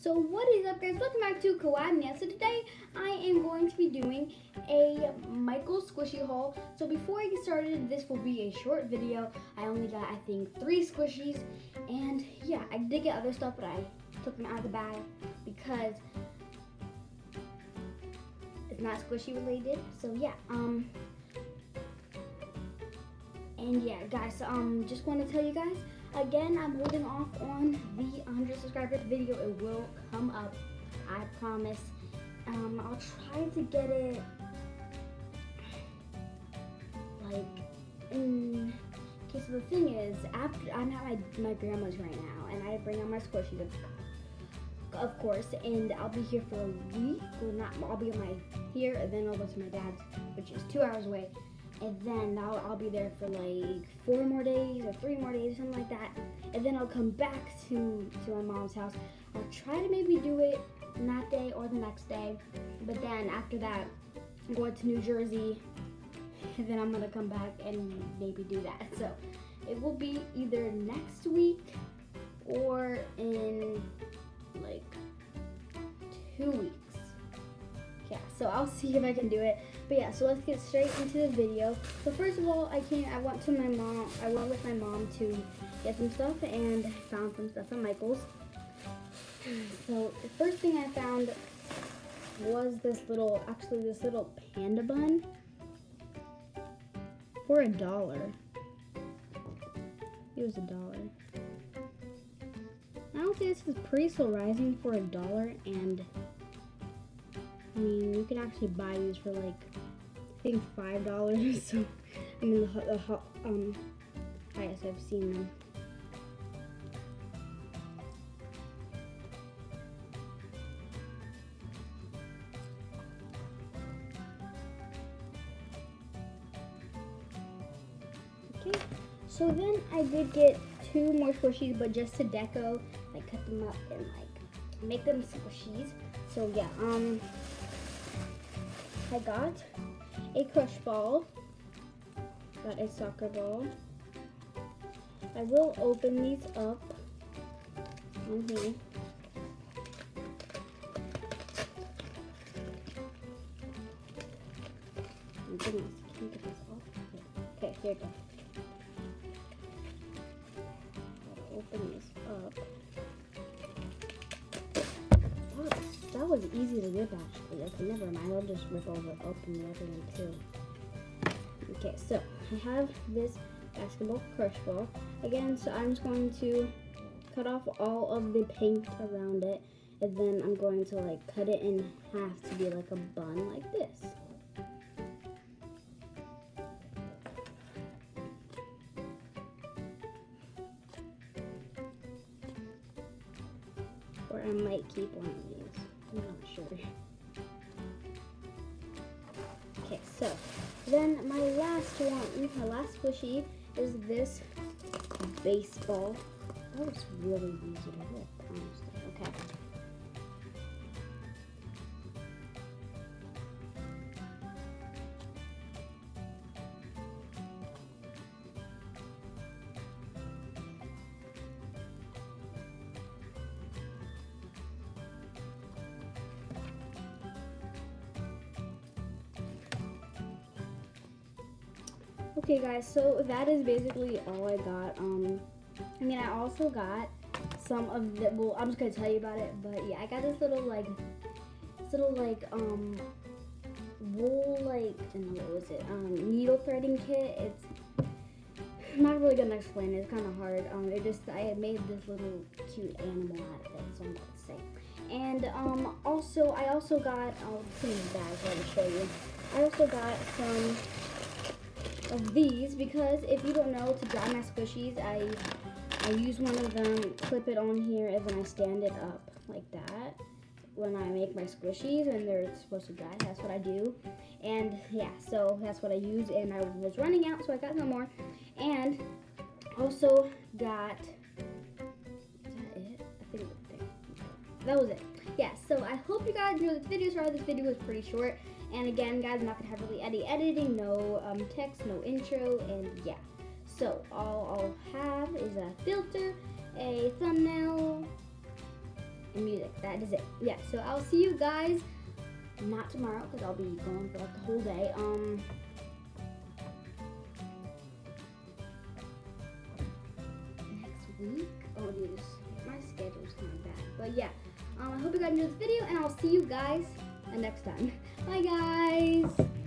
So what is up, guys? Welcome back to Kawaii. So today I am going to be doing a Michael squishy haul. So before I get started, this will be a short video. I only got, I think, 3 squishies, and yeah, I did get other stuff, but I took them out of the bag because it's not squishy related. So yeah, and yeah, guys, so just want to tell you guys, again, I'm holding off on the 100 subscribers video. It will come up, I promise. I'll try to get it, like, in case the thing is, after I'm at my grandma's right now, and I bring out my squishies, of course, and I'll be here for a week. Well, not, I'll be here, and then I'll go to my dad's, which is 2 hours away. And then I'll be there for like 4 more days or 3 more days, something like that. And then I'll come back to my mom's house. I'll try to maybe do it that day or the next day. But then after that, I'm going to New Jersey. And then I'm going to come back and maybe do that. So it will be either next week or in like 2 weeks. Yeah, so I'll see if I can do it. But yeah, so let's get straight into the video. So first of all, I went with my mom to get some stuff, and I found some stuff at Michael's. So the first thing I found was this little panda bun for $1. It was $1. I don't think this is pretty rising for $1, and I mean, you can actually buy these for like, I think $5. So, I mean, I guess I've seen them. Okay, so then I did get 2 more squishies, but just to deco, like cut them up and like make them squishies. So yeah, I got a crush ball, got a soccer ball. I will open these up on here. Oh goodness, can you get this off? Okay, here it goes. Gotta open this up. That was easy to rip, actually. Okay, never mind. I'll just open the other one too. Okay, so I have this basketball crush ball again. So I'm just going to cut off all of the paint around it, and then I'm going to like cut it in half to be like a bun, like this. Or I might keep one of these. I'm not sure. Okay, so then my last squishy is this baseball. That was really easy to rip, honestly. Okay. Okay guys, so that is basically all I got. I mean, I also got some of the, well, I'm just gonna tell you about it, but yeah, I got this little wool, like, I don't know, what was it, needle threading kit. It's, I'm not really gonna explain it, it's kind of hard. I had made this little cute animal out of it, so I'm gonna say. And I also got, I'll put in the bag so I can show you. I also got some of these, because if you don't know, to dry my squishies, I use one of them, clip it on here, and then I stand it up like that when I make my squishies, and they're supposed to dry. That's what I do. And yeah, so that's what I use, and I was running out, so I got some more. And also got, is that it? I think that was it. Yeah, so I hope you guys enjoyed this video. Sorry, this video was pretty short. And again, guys, I'm not gonna have really any editing, no text, no intro, and yeah. So all I'll have is a filter, a thumbnail, and music. That is it. Yeah, so I'll see you guys, not tomorrow, because I'll be going for like the whole day. Next week? Oh, geez. My schedule's kind of bad. But yeah, I hope you guys enjoyed this video, and I'll see you guys next time. Bye, guys!